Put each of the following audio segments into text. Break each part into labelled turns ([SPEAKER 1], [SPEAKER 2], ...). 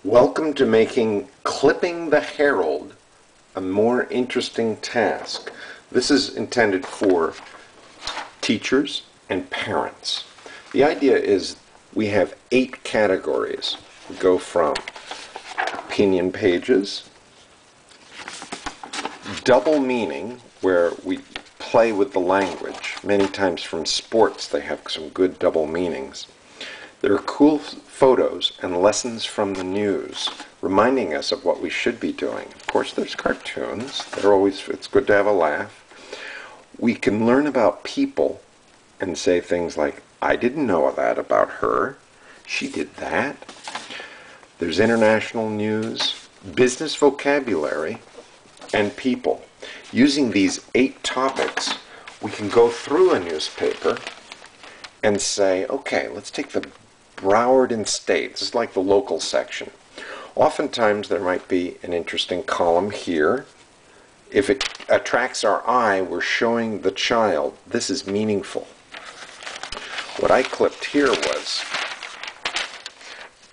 [SPEAKER 1] Welcome to making clipping the herald a more interesting task. This is intended for teachers and parents. The idea is we have 8 categories. We go from opinion pages, double meaning, where we play with the language. Many times from sports they have some good double meanings. There are cool photos and lessons from the news, reminding us of what we should be doing. Of course, there's cartoons. It's good to have a laugh. We can learn about people and say things like, I didn't know that about her. She did that. There's international news, business vocabulary, and people. Using these 8 topics, we can go through a newspaper and say, okay, let's take the Broward and State. This is like the local section. Oftentimes there might be an interesting column here. If it attracts our eye, we're showing the child this is meaningful. What I clipped here was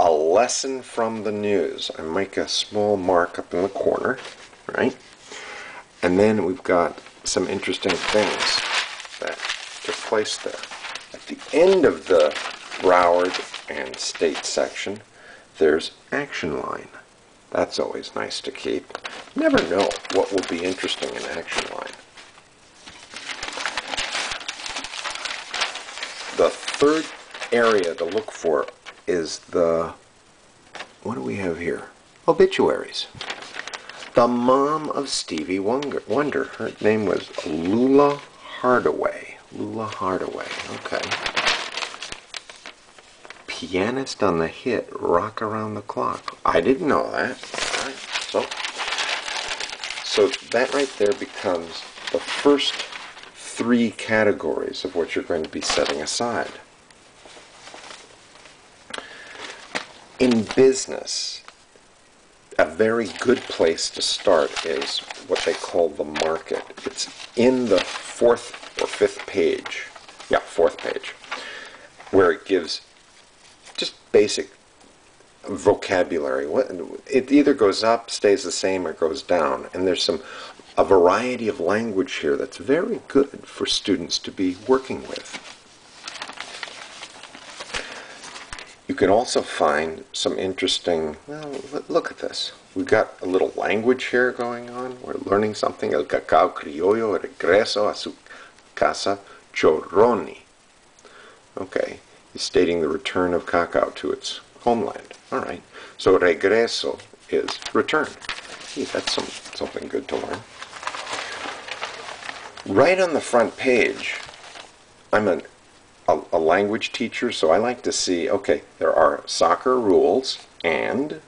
[SPEAKER 1] a lesson from the news. I make a small mark up in the corner, right? And then we've got some interesting things that took place there. At the end of the Broward and State section, there's action line. That's always nice to keep. You never know what will be interesting in action line. The third area to look for is what do we have here? Obituaries. The mom of Stevie Wonder. Her name was Lula Hardaway. Lula Hardaway. Okay. Pianist on the hit Rock Around the Clock. I didn't know that. All right. So that right there becomes the first 3 categories of what you're going to be setting aside. In business, a very good place to start is what they call the market. It's in the 4th or 5th page. Yeah, 4th page, where it gives just basic vocabulary. It either goes up, stays the same, or goes down. And there's a variety of language here that's very good for students to be working with. You can also find some interesting, well, look at this. We've got a little language here going on. We're learning something. El cacao criollo regreso a su casa chorroni. Okay, he's stating the return of cacao to its homeland. All right, so regreso is return. Gee, that's something good to learn. Right on the front page, I'm a language teacher, so I like to see, okay, there are soccer rules, and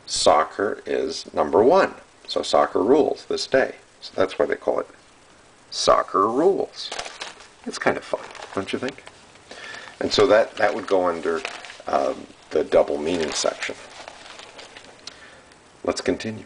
[SPEAKER 1] soccer is number 1. So soccer rules this day. So that's why they call it soccer rules. It's kind of fun, don't you think? And so that would go under the double meaning section. Let's continue.